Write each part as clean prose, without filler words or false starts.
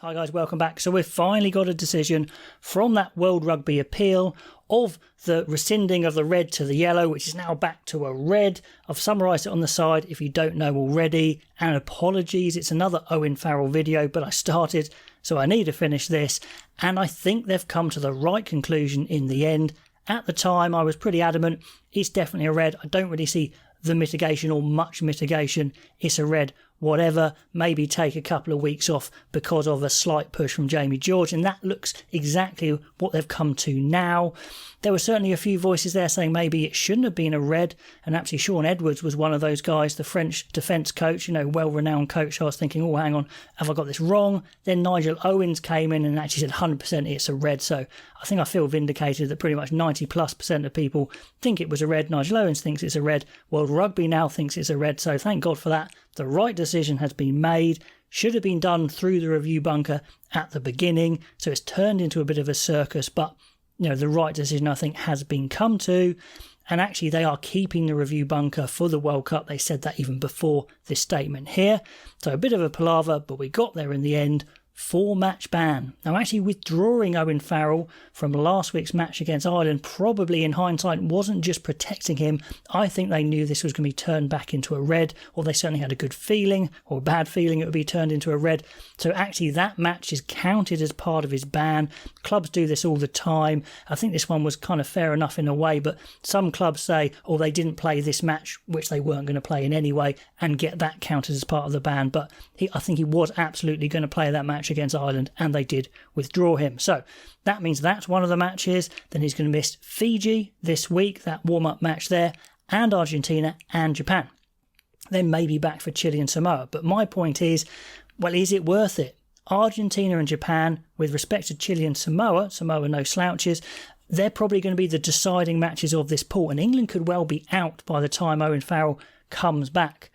Hi guys, welcome back. So we've finally got a decision from that World Rugby appeal of the rescinding of the red to the yellow, which is now back to a red. I've summarised it on the side if you don't know already, and apologies, it's another Owen Farrell video, but I started, so I need to finish this, and I think they've come to the right conclusion in the end. At the time, I was pretty adamant, it's definitely a red. I don't really see the mitigation or much mitigation. It's a red, whatever, maybe take a couple of weeks off because of a slight push from Jamie George, and that looks exactly what they've come to now. There were certainly a few voices there saying maybe it shouldn't have been a red, and actually Sean Edwards was one of those guys, the French defence coach, you know, well-renowned coach. I was thinking, oh, hang on, have I got this wrong? Then Nigel Owens came in and actually said 100% it's a red, so I think I feel vindicated that pretty much 90+% of people think it was a red. Nigel Owens thinks it's a red. World Rugby now thinks it's a red, so thank God for that. The right decision has been made. Should have been done through the review bunker at the beginning, so it's turned into a bit of a circus, but you know, the right decision I think has been come to, and actually they are keeping the review bunker for the World Cup. They said that even before this statement here, so a bit of a palaver, but we got there in the end. 4-match ban. Now actually withdrawing Owen Farrell from last week's match against Ireland probably in hindsight wasn't just protecting him. I think they knew this was going to be turned back into a red, or they certainly had a good feeling or a bad feeling it would be turned into a red. So actually that match is counted as part of his ban. Clubs do this all the time. I think this one was kind of fair enough in a way, but some clubs say, oh, they didn't play this match, which they weren't going to play in anyway, and get that counted as part of the ban. But I think he was absolutely going to play that match against Ireland, and they did withdraw him. So that means that's one of the matches. Then he's going to miss Fiji this week, that warm-up match there, and Argentina and Japan. Then maybe back for Chile and Samoa. But my point is, well, is it worth it? Argentina and Japan, with respect to Chile and Samoa no slouches, they're probably going to be the deciding matches of this pool, and England could well be out by the time Owen Farrell comes back.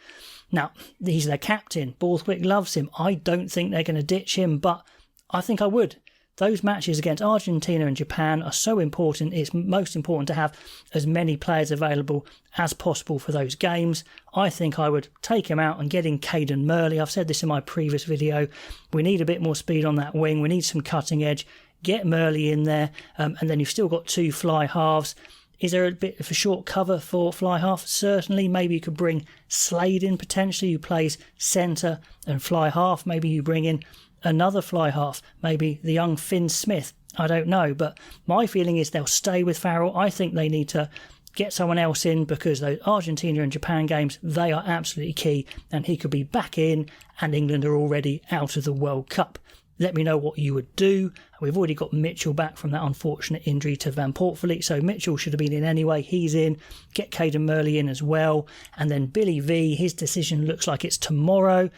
Now, he's their captain. Borthwick loves him. I don't think they're going to ditch him, but I think I would. Those matches against Argentina and Japan are so important. It's most important to have as many players available as possible for those games. I think I would take him out and get in Caden Murley. I've said this in my previous video. We need a bit more speed on that wing. We need some cutting edge. Get Murley in there, and then you've still got 2 fly halves. Is there a bit of a short cover for fly half? Certainly. Maybe you could bring Slade in potentially, who plays centre and fly half. Maybe you bring in another fly half, maybe the young Finn Smith. I don't know, but my feeling is they'll stay with Farrell. I think they need to get someone else in because those Argentina and Japan games, they are absolutely key, and he could be back in, and England are already out of the World Cup. Let me know what you would do. We've already got Mitchell back from that unfortunate injury to Van Poortvliet, so Mitchell should have been in anyway. He's in. Get Caden Murley in as well. And then Billy V, his decision looks like it's tomorrow.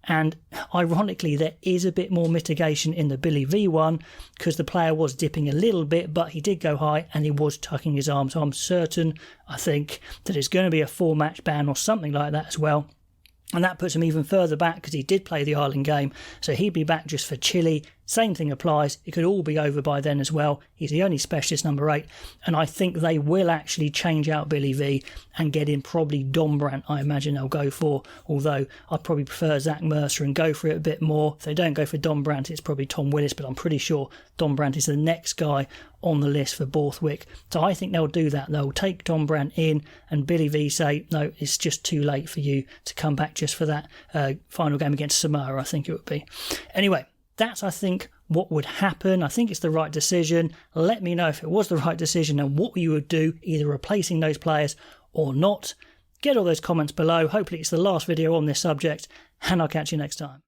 And ironically, there is a bit more mitigation in the Billy V one because the player was dipping a little bit, but he did go high and he was tucking his arm. So I'm certain, I think, that it's going to be a 4-match ban or something like that as well. And that puts him even further back because he did play the Ireland game. So he'd be back just for Chile. Same thing applies. It could all be over by then as well. He's the only specialist number 8. And I think they will actually change out Billy V and get in probably Dombrandt. I imagine they'll go for. Although I'd probably prefer Zach Mercer and go for it a bit more. If they don't go for Dombrandt, it's probably Tom Willis. But I'm pretty sure Dombrandt is the next guy on the list for Borthwick. So I think they'll do that. They'll take Dombrandt in and Billy V say, no, it's just too late for you to come back just for that final game against Samoa, I think it would be. Anyway, that's, I think, what would happen. I think it's the right decision. Let me know if it was the right decision and what you would do, either replacing those players or not. Get all those comments below. Hopefully it's the last video on this subject, and I'll catch you next time.